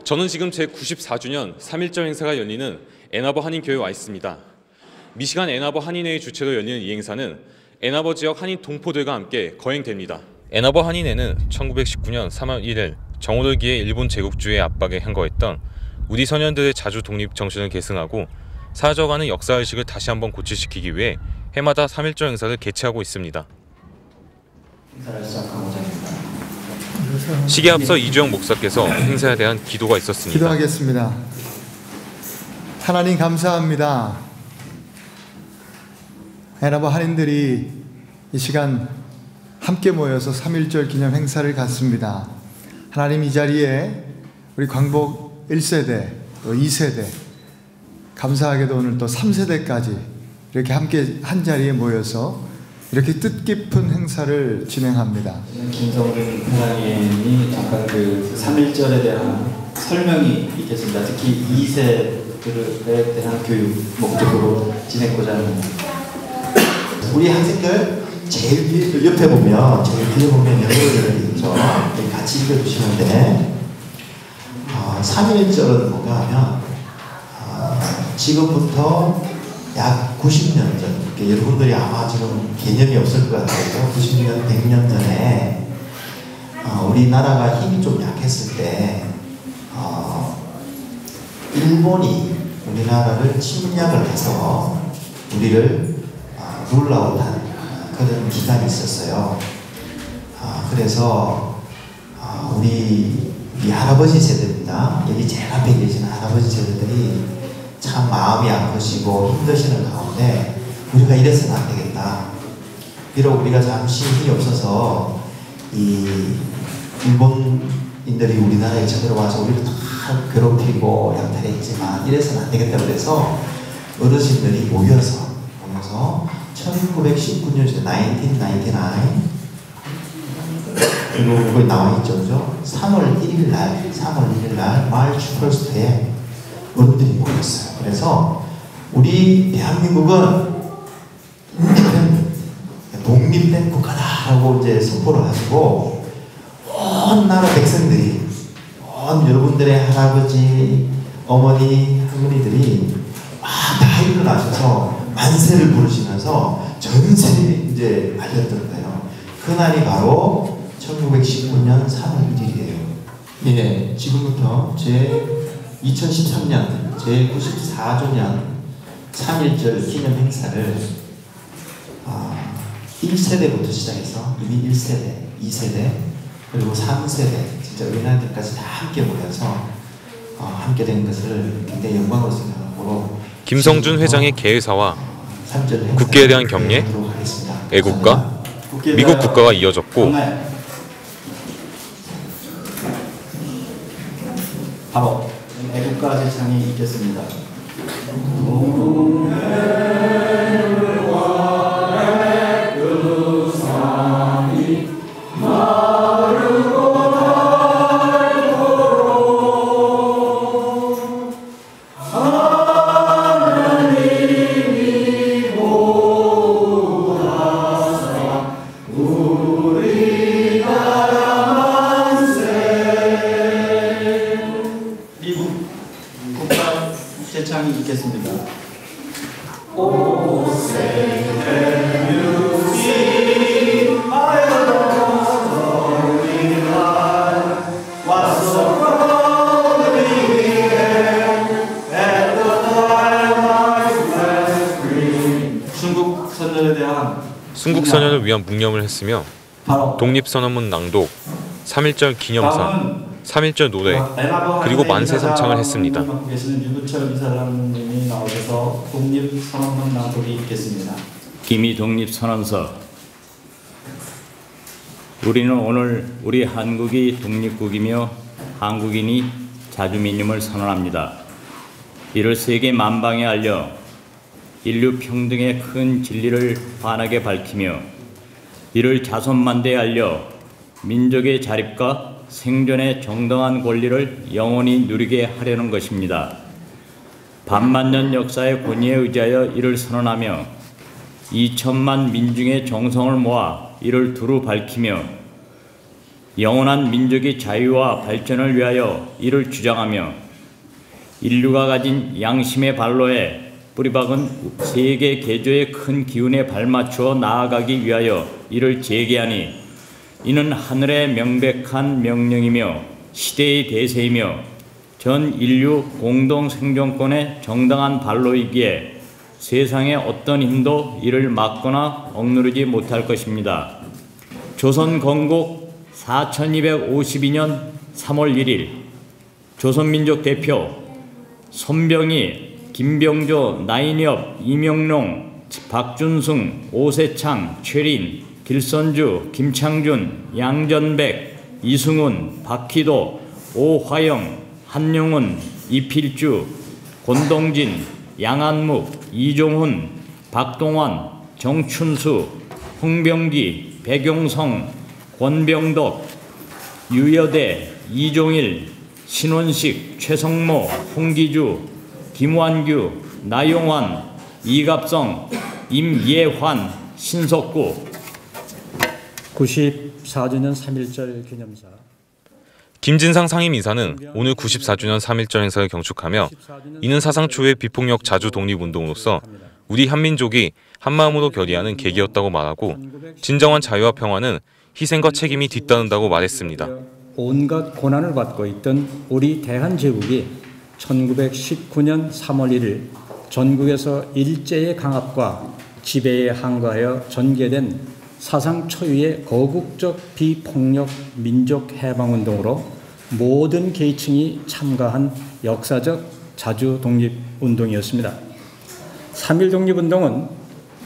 저는 지금 제94주년 3.1절 행사가 열리는 앤아버 한인교회에 와 있습니다. 미시간 앤아버 한인회의 주최로 열리는 이 행사는 앤아버 지역 한인 동포들과 함께 거행됩니다. 앤아버 한인회는 1919년 3월 1일 정오들기에 일본 제국주의의 압박에 항거했던 우리 선현들의 자주 독립 정신을 계승하고 사라져가는 역사의식을 다시 한번 고취시키기 위해 해마다 3.1절 행사를 개최하고 있습니다. 시기에 앞서 이주영 목사께서 행사에 대한 기도가 있었습니다. 기도하겠습니다. 하나님 감사합니다. 앤아버 한인들이 이 시간 함께 모여서 3.1절 기념 행사를 갖습니다. 하나님, 이 자리에 우리 광복 1세대, 또 2세대, 감사하게도 오늘 또 3세대까지 이렇게 함께 한 자리에 모여서 이렇게 뜻깊은 행사를 진행합니다. 김성준 회장님이 잠깐 그 3.1절에 대한 설명이 있겠습니다. 특히 2세들에 대한 교육 목적으로 지내고자 합니다. 우리 학생들 제일 옆에 보면, 제일 뒤에 보면 여러분들이 있죠. 같이 읽어주시는데 3.1절은 뭔가 하면 지금부터 약 90년 전, 여러분들이 아마 지금 개념이 없을 것 같아요. 90년, 100년 전에 우리나라가 힘이 좀 약했을 때 일본이 우리나라를 침략을 해서 우리를 룰아웃한 그런 기간이 있었어요. 그래서 우리 할아버지 세대입니다. 여기 제일 앞에 계시는 할아버지 세대들이 참 마음이 아프시고 힘드시는 가운데 우리가 이래서는 안 되겠다. 비록 우리가 잠시 힘이 없어서 이 일본인들이 우리나라에 쳐들어와서 우리를 다 괴롭히고 약탈했지만 이래서는 안 되겠다. 그래서 어르신들이 모여서 1919년 1999 그리고 거기 나와 있죠, 그죠? 3월 1일 날 마르치 퍼스트에 어른들이 모였어요. 그래서 우리 대한민국은 독립된 국가다라고 이제 선포를 하시고 온 나라 백성들이, 온 여러분들의 할아버지, 어머니, 할머니들이 다 일어나셔서 만세를 부르시면서 전세에 이제 알렸던 거예요. 그날이 바로 1919년 3월 1일이에요. 예, 지금부터 2013년 제94주년 3.1절 기념 행사를 1세대부터 시작해서 이미 1세대, 2세대, 그리고 3세대, 진짜 어린아이들까지 다 함께 모여서 함께 된 것을 굉장히 영광으로 생각하고, 김성준 회장의 개회사와 국기에 대한 경례, 애국가, 미국 국가가 이어졌고 바로 애국가 제창이 있겠습니다. 제창이 있겠습니다. 순국 선열을 위한 묵념을 했으며 독립선언문 낭독, 3.1절 기념사, 3.1절 노래, 그리고 만세 삼창을 했습니다. 유부철 이사장님이 나오셔서 독립선언문 낭독이 있겠습니다. 기미 독립선언서. 우리는 오늘 우리 한국이 독립국이며 한국인이 자주민임을 선언합니다. 이를 세계 만방에 알려 인류 평등의 큰 진리를 환하게 밝히며 이를 자손만대에 알려 민족의 자립과 생존의 정당한 권리를 영원히 누리게 하려는 것입니다. 반만년 역사의 권위에 의지하여 이를 선언하며 2천만 민중의 정성을 모아 이를 두루 밝히며 영원한 민족의 자유와 발전을 위하여 이를 주장하며 인류가 가진 양심의 발로에 뿌리박은 세계 개조의 큰 기운에 발맞추어 나아가기 위하여 이를 제기하니 이는 하늘의 명백한 명령이며 시대의 대세이며 전 인류 공동 생존권의 정당한 발로이기에 세상의 어떤 힘도 이를 막거나 억누르지 못할 것입니다. 조선 건국 4252년 3월 1일 조선민족 대표 손병희, 김병조, 나인엽, 이명롱, 박준승, 오세창, 최린, 길선주, 김창준, 양전백, 이승훈, 박희도, 오화영, 한용운, 이필주, 권동진, 양한묵, 이종훈, 박동환, 정춘수, 홍병기, 백용성, 권병덕, 유여대, 이종일, 신원식, 최성모, 홍기주, 김완규, 나용환, 이갑성, 임예환, 신석구. 94주년 3.1절 기념사. 김진상 상임이사는 오늘 94주년 3.1절 행사를 경축하며 이는 사상 초의 비폭력 자주 독립운동으로서 우리 한민족이 한마음으로 결의하는 계기였다고 말하고 진정한 자유와 평화는 희생과 책임이 뒤따른다고 말했습니다. 온갖 고난을 받고 있던 우리 대한제국이 1919년 3월 1일 전국에서 일제의 강압과 지배에 항거하여 전개된 사상 초유의 거국적 비폭력 민족 해방운동으로 모든 계층이 참가한 역사적 자주 독립운동이었습니다. 3.1 독립운동은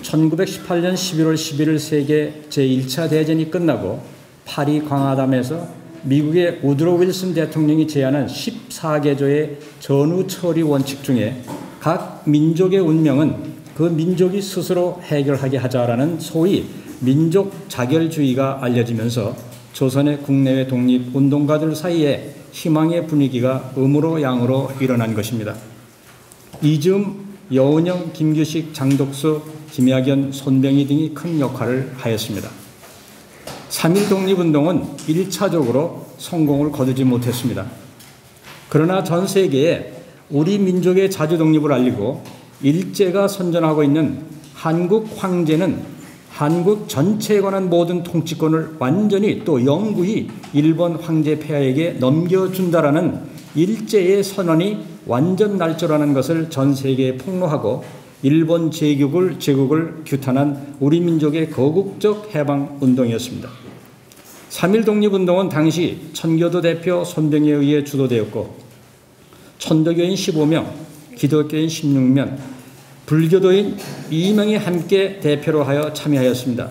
1918년 11월 11일 세계 제1차 대전이 끝나고 파리 광화담에서 미국의 우드로 윌슨 대통령이 제안한 14개조의 전후 처리 원칙 중에 각 민족의 운명은 그 민족이 스스로 해결하게 하자라는 소위 민족 자결주의가 알려지면서 조선의 국내외 독립운동가들 사이에 희망의 분위기가 음으로 양으로 일어난 것입니다. 이즈음, 여운형, 김규식, 장독수, 김약연, 손병희 등이 큰 역할을 하였습니다. 3.1 독립운동은 1차적으로 성공을 거두지 못했습니다. 그러나 전 세계에 우리 민족의 자주 독립을 알리고 일제가 선전하고 있는 한국 황제는 한국 전체에 관한 모든 통치권을 완전히 또 영구히 일본 황제 폐하에게 넘겨준다라는 일제의 선언이 완전 날조라는 것을 전 세계에 폭로하고 일본 제국을 규탄한 우리 민족의 거국적 해방운동이었습니다. 3.1 독립운동은 당시 천교도 대표 손병희에 의해 주도되었고 천도교인 15명, 기독교인 16명, 불교도인 2명이 함께 대표로 하여 참여하였습니다.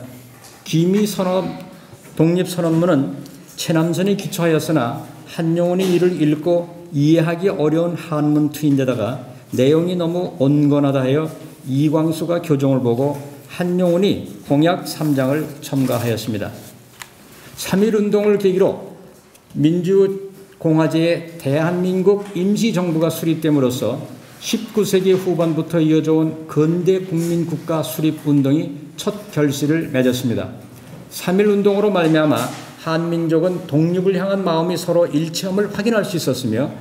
독립선언문은 최남선이 기초하였으나 한용운이 이를 읽고 이해하기 어려운 한문 투인데다가 내용이 너무 온건하다 하여 이광수가 교정을 보고 한용운이 공약 3장을 첨가하였습니다. 3.1 운동을 계기로 민주공화제의 대한민국 임시정부가 수립됨으로써 19세기 후반부터 이어져온 근대 국민국가 수립운동이 첫 결실을 맺었습니다. 3.1 운동으로 말미암아 한민족은 독립을 향한 마음이 서로 일치함을 확인할 수 있었으며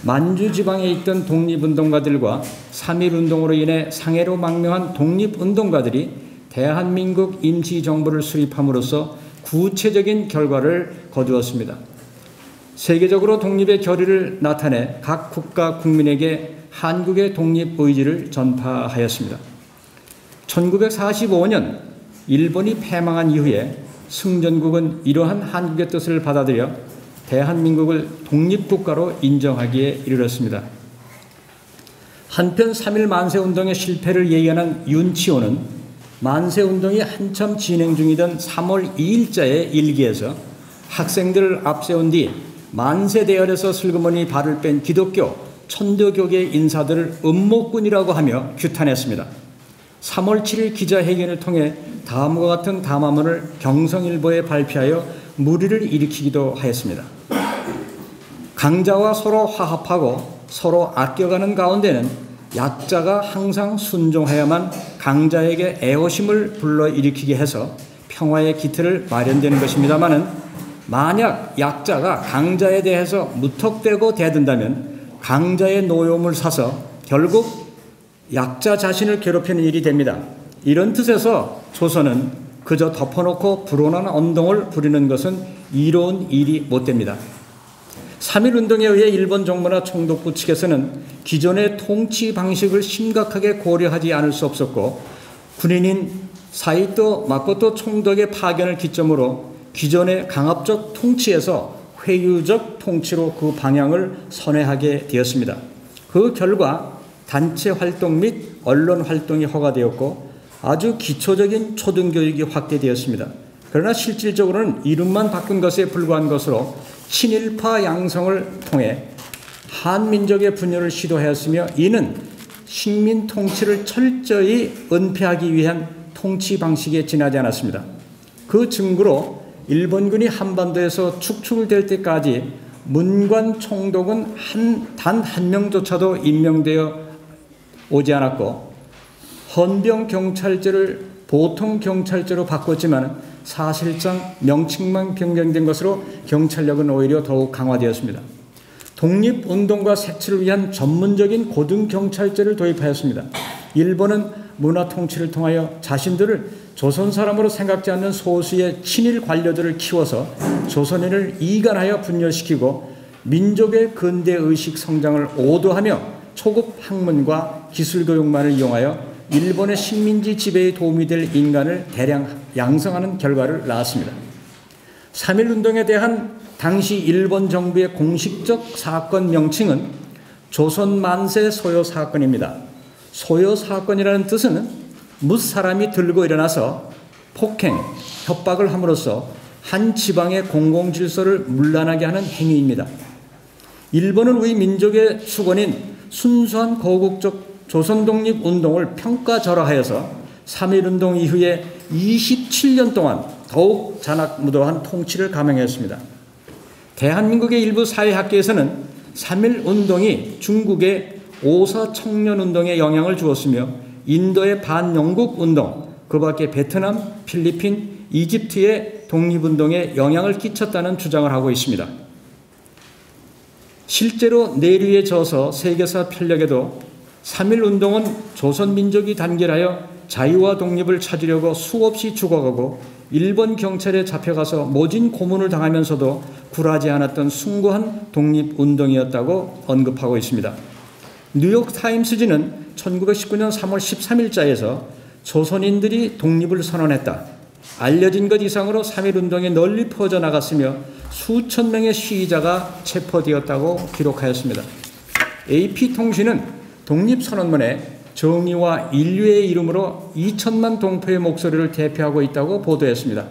만주 지방에 있던 독립운동가들과 3.1 운동으로 인해 상해로 망명한 독립운동가들이 대한민국 임시정부를 수립함으로써 구체적인 결과를 거두었습니다. 세계적으로 독립의 결의를 나타내 각 국가 국민에게 한국의 독립 의지를 전파하였습니다. 1945년 일본이 패망한 이후에 승전국은 이러한 한국의 뜻을 받아들여 대한민국을 독립국가로 인정하기에 이르렀습니다. 한편 3.1 만세운동의 실패를 예견한 윤치호는 만세운동이 한참 진행 중이던 3월 2일자의 일기에서 학생들을 앞세운 뒤 만세대열에서 슬그머니 발을 뺀 기독교, 천도교계 인사들을 음모꾼이라고 하며 규탄했습니다. 3월 7일 기자회견을 통해 다음과 같은 담화문을 경성일보에 발표하여 물의를 일으키기도 하였습니다. 강자와 서로 화합하고 서로 아껴가는 가운데는 약자가 항상 순종해야만 강자에게 애호심을 불러일으키게 해서 평화의 기틀을 마련되는 것입니다마는 만약 약자가 강자에 대해서 무턱대고 대든다면 강자의 노여움을 사서 결국 약자 자신을 괴롭히는 일이 됩니다. 이런 뜻에서 조선은 그저 덮어놓고 불온한 운동을 부리는 것은 이로운 일이 못됩니다. 3.1운동에 의해 일본 정부나 총독부 측에서는 기존의 통치 방식을 심각하게 고려하지 않을 수 없었고, 군인인 사이토 마코토 총독의 파견을 기점으로 기존의 강압적 통치에서 회유적 통치로 그 방향을 선회하게 되었습니다. 그 결과 단체 활동 및 언론 활동이 허가되었고 아주 기초적인 초등교육이 확대되었습니다. 그러나 실질적으로는 이름만 바꾼 것에 불과한 것으로 친일파 양성을 통해 한민족의 분열을 시도하였으며, 이는 식민 통치를 철저히 은폐하기 위한 통치 방식에 지나지 않았습니다. 그 증거로 일본군이 한반도에서 축출될 때까지 문관 총독은 단 한 명조차도 임명되어 오지 않았고, 헌병 경찰제를 보통 경찰제로 바꿨지만 사실상 명칭만 변경된 것으로 경찰력은 오히려 더욱 강화되었습니다. 독립운동과 색출을 위한 전문적인 고등경찰제를 도입하였습니다. 일본은 문화 통치를 통하여 자신들을 조선 사람으로 생각지 않는 소수의 친일 관료들을 키워서 조선인을 이간하여 분열시키고 민족의 근대의식 성장을 오도하며 초급 학문과 기술교육만을 이용하여 일본의 식민지 지배에 도움이 될 인간을 대량 양성하는 결과를 낳았습니다. 3.1운동에 대한 당시 일본 정부의 공식적 사건 명칭은 조선 만세 소요 사건입니다. 소요 사건이라는 뜻은 무사람이 들고 일어나서 폭행, 협박을 함으로써 한 지방의 공공질서를 문란하게 하는 행위입니다. 일본은 우리 민족의 수건인 순수한 거국적 조선 독립운동을 평가절하하여서 3.1운동 이후에 27년 동안 더욱 잔악무도한 통치를 감행했습니다. 대한민국의 일부 사회학계에서는 3.1운동이 중국의 오사 청년운동에 영향을 주었으며 인도의 반영국운동, 그 밖에 베트남, 필리핀, 이집트의 독립운동에 영향을 끼쳤다는 주장을 하고 있습니다. 실제로 내류에 져서 세계사 편력에도 3.1운동은 조선민족이 단결하여 자유와 독립을 찾으려고 수없이 죽어가고 일본 경찰에 잡혀가서 모진 고문을 당하면서도 굴하지 않았던 숭고한 독립운동이었다고 언급하고 있습니다. 뉴욕타임스지는 1919년 3월 13일자에서 조선인들이 독립을 선언했다. 알려진 것 이상으로 3.1운동에 널리 퍼져나갔으며 수천 명의 시위자가 체포되었다고 기록하였습니다. AP통신은 독립선언문에 정의와 인류의 이름으로 2천만 동포의 목소리를 대표하고 있다고 보도했습니다.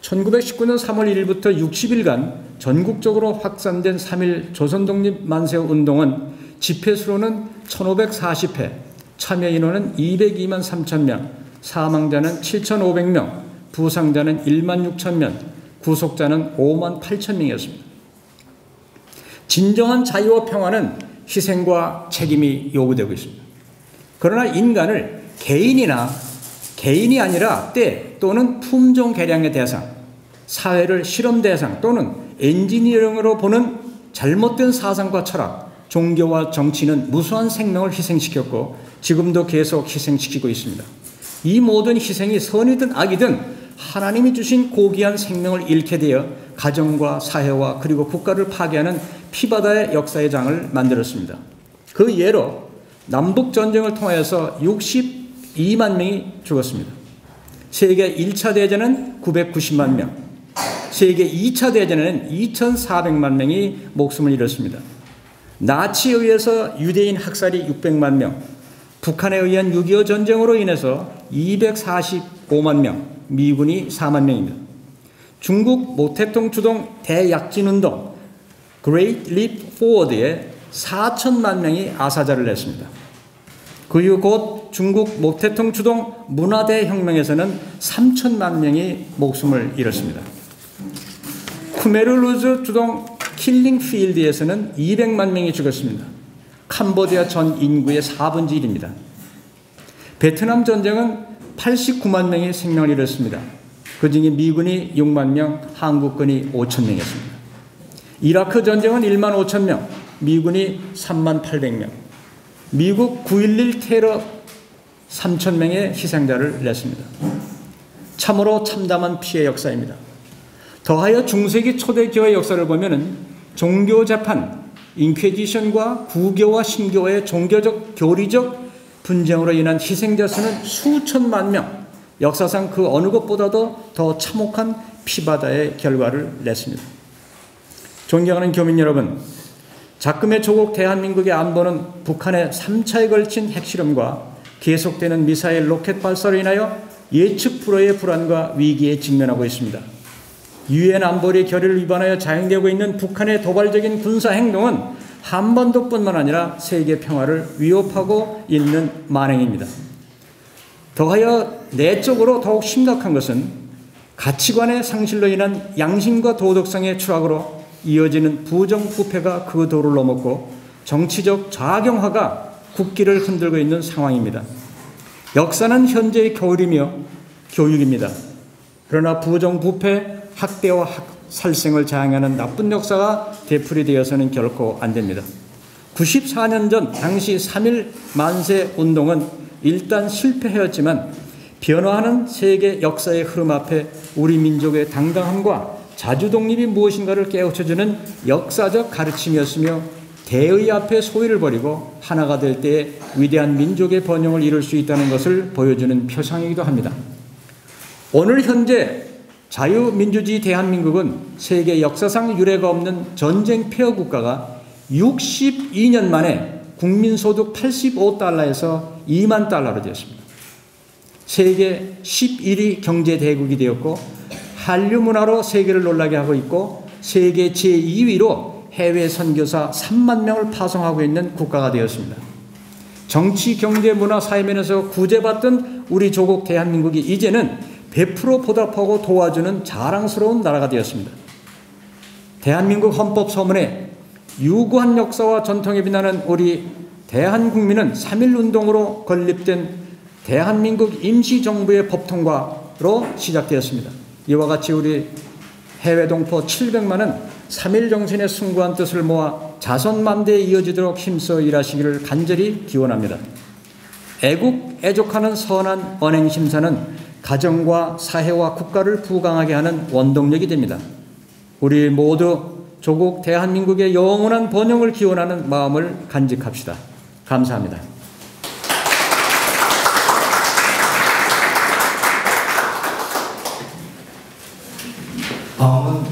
1919년 3월 1일부터 60일간 전국적으로 확산된 3.1 조선독립만세운동은 집회수로는 1540회, 참여인원은 202만 3천명, 사망자는 7,500명, 부상자는 1만 6천명, 구속자는 5만 8천명이었습니다. 진정한 자유와 평화는 희생과 책임이 요구되고 있습니다. 그러나 인간을 개인이 아니라 때 또는 품종 개량의 대상, 사회를 실험 대상 또는 엔지니어링으로 보는 잘못된 사상과 철학, 종교와 정치는 무수한 생명을 희생시켰고 지금도 계속 희생시키고 있습니다. 이 모든 희생이 선이든 악이든 하나님이 주신 고귀한 생명을 잃게 되어 가정과 사회와 그리고 국가를 파괴하는 피바다의 역사의 장을 만들었습니다. 그 예로 남북전쟁을 통하여서 62만 명이 죽었습니다. 세계 1차 대전은 990만 명, 세계 2차 대전에는 2,400만 명이 목숨을 잃었습니다. 나치에 의해서 유대인 학살이 600만 명, 북한에 의한 6.25 전쟁으로 인해서 245만 명, 미군이 4만 명입니다. 중국 모택동 주동 대약진운동 Great Leap Forward에 4천만 명이 아사자를 냈습니다. 그 이후 곧 중국 모택동 주동 문화대혁명에서는 3천만 명이 목숨을 잃었습니다. 쿠메르루즈 주동 킬링필드에서는 200만 명이 죽었습니다. 캄보디아 전 인구의 4분의 1입니다. 베트남 전쟁은 89만 명이 생명을 잃었습니다. 그중에 미군이 6만 명, 한국군이 5천 명이었습니다. 이라크 전쟁은 1만 5천 명, 미군이 3만 800명, 미국 9.11 테러 3천 명의 희생자를 냈습니다. 참으로 참담한 피해 역사입니다. 더하여 중세기 초대 교회 역사를 보면은 종교 재판, 인퀴지션과 구교와 신교의 종교적 교리적 분쟁으로 인한 희생자 수는 수천만 명, 역사상 그 어느 것보다도 더 참혹한 피바다의 결과를 냈습니다. 존경하는 교민 여러분, 작금의 조국 대한민국의 안보는 북한의 3차에 걸친 핵실험과 계속되는 미사일 로켓 발사로 인하여 예측 불허의 불안과 위기에 직면하고 있습니다. 유엔 안보리 결의를 위반하여 자행되고 있는 북한의 도발적인 군사 행동은 한반도뿐만 아니라 세계 평화를 위협하고 있는 만행입니다. 더하여 내적으로 더욱 심각한 것은 가치관의 상실로 인한 양심과 도덕성의 추락으로 이어지는 부정부패가 그 도를 넘었고 정치적 좌경화가 국기를 흔들고 있는 상황입니다. 역사는 현재의 교리며 교육입니다. 그러나 부정부패, 학대와 살생을 자행하는 나쁜 역사가 되풀이되어서는 결코 안 됩니다. 94년 전 당시 3.1 만세 운동은 일단 실패하였지만 변화하는 세계 역사의 흐름 앞에 우리 민족의 당당함과 자주독립이 무엇인가를 깨우쳐주는 역사적 가르침이었으며 대의 앞에 소위를 버리고 하나가 될 때에 위대한 민족의 번영을 이룰 수 있다는 것을 보여주는 표상이기도 합니다. 오늘 현재 자유민주주의 대한민국은 세계 역사상 유례가 없는 전쟁 폐허 국가가 62년 만에 국민소득 85달러에서 2만 달러로 되었습니다. 세계 11위 경제대국이 되었고 한류 문화로 세계를 놀라게 하고 있고 세계 제2위로 해외 선교사 3만 명을 파송하고 있는 국가가 되었습니다. 정치, 경제, 문화, 사회면에서 구제받던 우리 조국 대한민국이 이제는 100% 보답하고 도와주는 자랑스러운 나라가 되었습니다. 대한민국 헌법 서문에 유구한 역사와 전통에 빛나는 우리 대한국민은 3.1운동으로 건립된 대한민국 임시정부의 법통과로 시작되었습니다. 이와 같이 우리 해외 동포 700만은 3.1 정신의 숭고한 뜻을 모아 자선만대에 이어지도록 힘써 일하시기를 간절히 기원합니다. 애국, 애족하는 선한 언행심사는 가정과 사회와 국가를 부강하게 하는 원동력이 됩니다. 우리 모두 조국 대한민국의 영원한 번영을 기원하는 마음을 간직합시다. 감사합니다. 다음은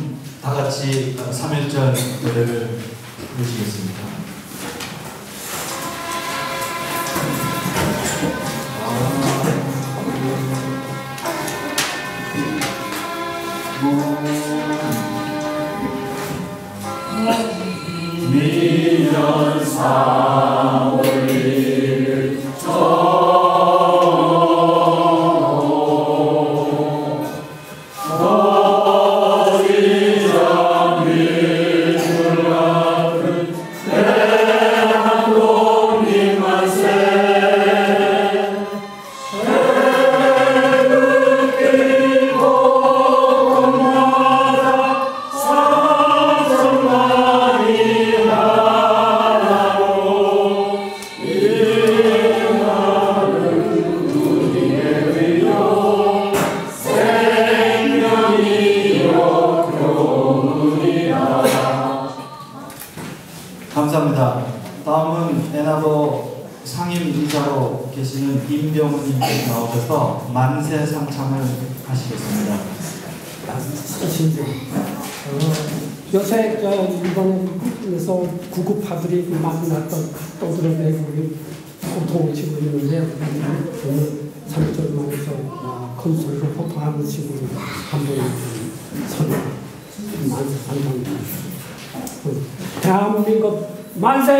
다 같이 3.1절 노래를 부르시겠습니다. 미련사 올릴 감사합니다. 다음은 애나버 상임이사로 계시는 임병훈님께서 나오셔서 만세 상창을 하시겠습니다. 요새 일본에서 구급파들이 만났던 각도들을 내고 고통을 치고 있는데 오늘 3절만에서 컨설로 호통하는 식으로 한번 선을 만세 상창입니다. 대한민국 만세!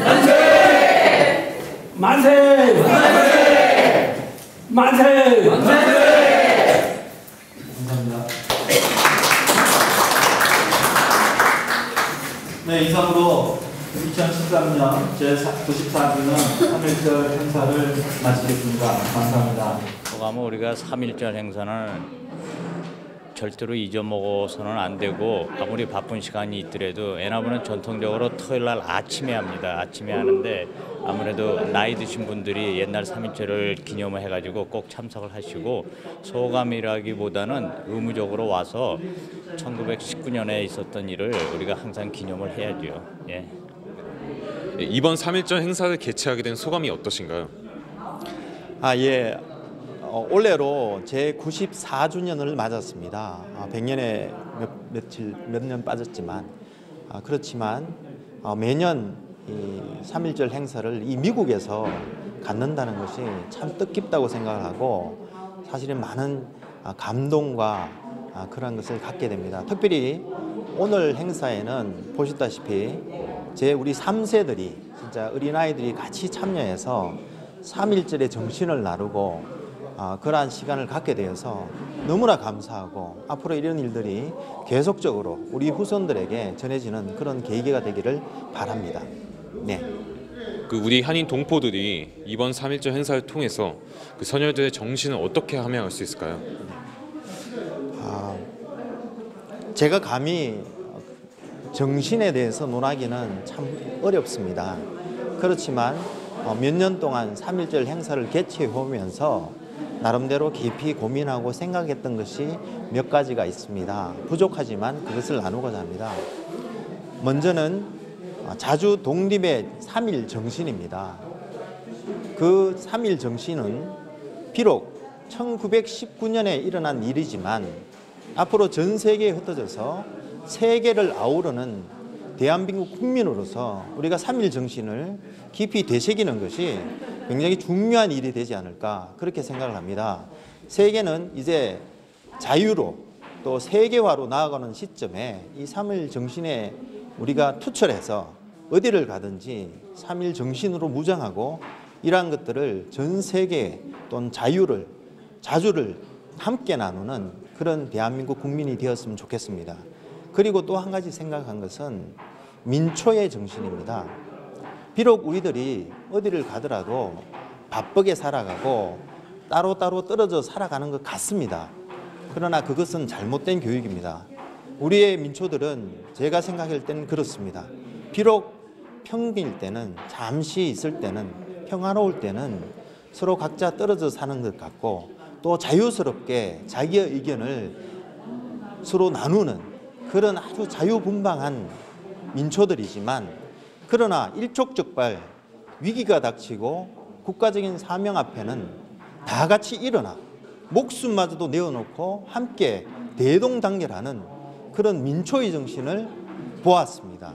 만세! 만세! 만세! 만세! 감사합니다. 네, 이상으로 2013년 제94주년 3.1절 행사를 마치겠습니다. 감사합니다. 그러면 우리가 3.1절 행사는 절대로 잊어먹어서는 안 되고 아무리 바쁜 시간이 있더라도 애나버는 전통적으로 토요일 날 아침에 합니다. 아침에 하는데 아무래도 나이 드신 분들이 옛날 3.1절을 기념을 해가지고 꼭 참석을 하시고 소감이라기보다는 의무적으로 와서 1919년에 있었던 일을 우리가 항상 기념을 해야죠. 예. 이번 3.1절 행사를 개최하게 된 소감이 어떠신가요? 예. 올해로 제 94주년을 맞았습니다. 100년에 몇 년 빠졌지만 그렇지만 매년 이 3.1절 행사를 이 미국에서 갖는다는 것이 참 뜻깊다고 생각을 하고 사실은 많은 감동과 그런 것을 갖게 됩니다. 특별히 오늘 행사에는 보셨다시피 우리 3세들이 진짜 어린아이들이 같이 참여해서 3.1절의 정신을 나누고 그러한 시간을 갖게 되어서 너무나 감사하고 앞으로 이런 일들이 계속적으로 우리 후손들에게 전해지는 그런 계기가 되기를 바랍니다. 네. 우리 한인 동포들이 이번 3.1절 행사를 통해서 그 선열들의 정신을 어떻게 함양할 수 있을까요? 제가 감히 정신에 대해서 논하기는 참 어렵습니다. 그렇지만 몇 년 동안 3.1절 행사를 개최해 오면서 나름대로 깊이 고민하고 생각했던 것이 몇 가지가 있습니다. 부족하지만 그것을 나누고자 합니다. 먼저는 자주 독립의 3.1 정신입니다. 그 3.1 정신은 비록 1919년에 일어난 일이지만 앞으로 전 세계에 흩어져서 세계를 아우르는 대한민국 국민으로서 우리가 3.1 정신을 깊이 되새기는 것이 굉장히 중요한 일이 되지 않을까 그렇게 생각을 합니다. 세계는 이제 자유로 또 세계화로 나아가는 시점에 이 3.1 정신에 우리가 투철해서 어디를 가든지 3.1 정신으로 무장하고 이러한 것들을 전 세계 또는 자주를 함께 나누는 그런 대한민국 국민이 되었으면 좋겠습니다. 그리고 또 한 가지 생각한 것은 민초의 정신입니다. 비록 우리들이 어디를 가더라도 바쁘게 살아가고 따로따로 떨어져 살아가는 것 같습니다. 그러나 그것은 잘못된 교육입니다. 우리의 민초들은 제가 생각할 때는 그렇습니다. 비록 평균일 때는 잠시 있을 때는 평화로울 때는 서로 각자 떨어져 사는 것 같고 또 자유스럽게 자기의 의견을 서로 나누는 그런 아주 자유분방한 민초들이지만 그러나 일촉즉발 위기가 닥치고 국가적인 사명 앞에는 다 같이 일어나 목숨마저도 내어놓고 함께 대동단결하는 그런 민초의 정신을 보았습니다.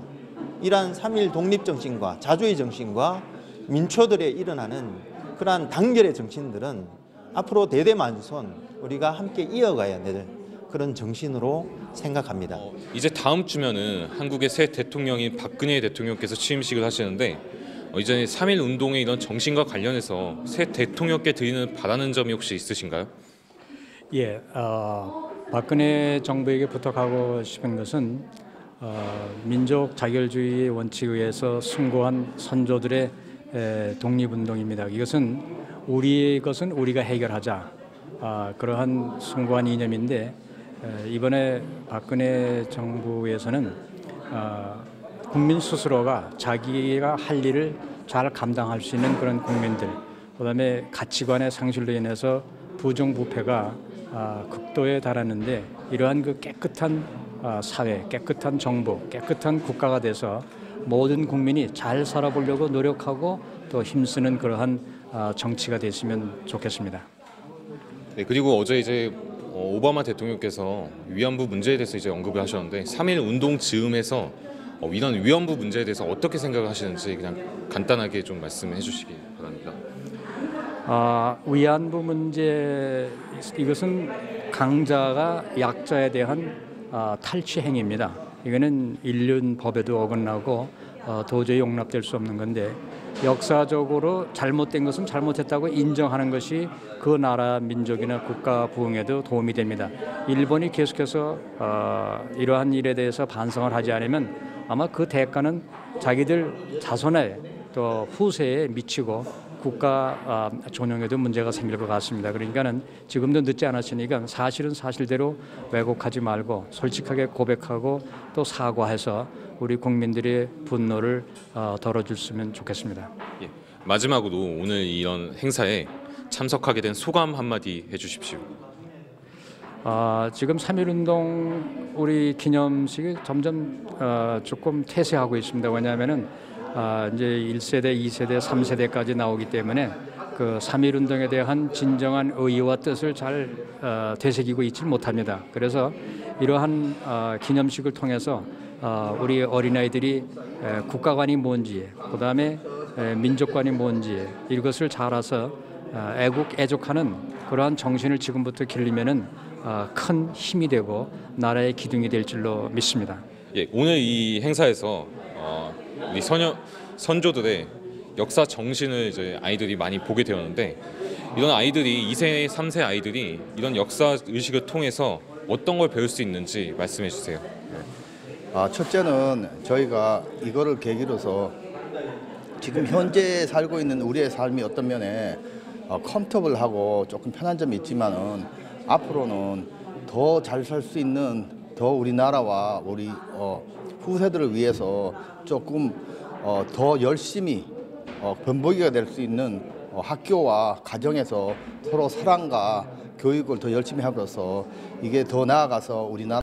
이러한 3.1 독립정신과 자주의 정신과 민초들에 일어나는 그러한 단결의 정신들은 앞으로 대대만손 우리가 함께 이어가야 될 그런 정신으로 생각합니다. 이제 다음 주면은 한국의 새 대통령인 박근혜 대통령께서 취임식을 하시는데 이전에 3.1 운동의 이런 정신과 관련해서 새 대통령께 드리는 바라는 점이 혹시 있으신가요? 예, 박근혜 정부에게 부탁하고 싶은 것은 민족 자결주의의 원칙에 의해서 승고한 선조들의 독립운동입니다. 이것은 우리의 것은 우리가 해결하자 그러한 숭고한 이념인데 이번에 박근혜 정부에서는 국민 스스로가 자기가 할 일을 잘 감당할 수 있는 그런 국민들, 그다음에 가치관의 상실로 인해서 부정부패가 극도에 달하는데 이러한 그 깨끗한 사회, 깨끗한 정부, 깨끗한 국가가 돼서 모든 국민이 잘 살아보려고 노력하고 또 힘쓰는 그러한 정치가 됐으면 좋겠습니다. 네, 그리고 어제 이제 오바마 대통령께서 위안부 문제에 대해서 이제 언급을 하셨는데 3.1 운동 즈음에서 이런 위안부 문제에 대해서 어떻게 생각을 하시는지 그냥 간단하게 좀 말씀해 주시기 바랍니다. 위안부 문제 이것은 강자가 약자에 대한 탈취 행위입니다. 이거는 인륜 법에도 어긋나고 도저히 용납될 수 없는 건데 역사적으로 잘못된 것은 잘못했다고 인정하는 것이 그 나라 민족이나 국가 부흥에도 도움이 됩니다. 일본이 계속해서 이러한 일에 대해서 반성을 하지 않으면 아마 그 대가는 자기들 자손에 또 후세에 미치고 국가 존영에도 문제가 생길 것 같습니다. 그러니까는 지금도 늦지 않았으니까 사실은 사실대로 왜곡하지 말고 솔직하게 고백하고 또 사과해서 우리 국민들의 분노를 덜어줬으면 좋겠습니다. 예. 마지막으로 오늘 이런 행사에 참석하게 된 소감 한마디 해주십시오. 지금 3.1운동 우리 기념식이 점점 조금 퇴색하고 있습니다. 왜냐하면은 이제 1세대, 2세대, 3세대까지 나오기 때문에 그 3.1운동에 대한 진정한 의의와 뜻을 잘 되새기고 있지 못합니다. 그래서 이러한 기념식을 통해서 우리 어린아이들이 국가관이 뭔지, 그다음에 민족관이 뭔지 이것을 잘 알아서 애국, 애족하는 그러한 정신을 지금부터 길리면은 큰 힘이 되고 나라의 기둥이 될 줄로 믿습니다. 예, 오늘 이 행사에서 우리 선조들의 역사 정신을 이제 아이들이 많이 보게 되었는데 이런 아이들이 2세, 3세 아이들이 이런 역사 의식을 통해서 어떤 걸 배울 수 있는지 말씀해 주세요. 첫째는 저희가 이거를 계기로서 지금 현재 살고 있는 우리의 삶이 어떤 면에 컴포터블하고 조금 편한 점이 있지만은 앞으로는 더 잘 살 수 있는 더 우리나라와 우리 후세들을 위해서 조금 더 열심히 변보기가 될 수 있는 학교와 가정에서 서로 사랑과 교육을 더 열심히 함으로써 이게 더 나아가서 우리나라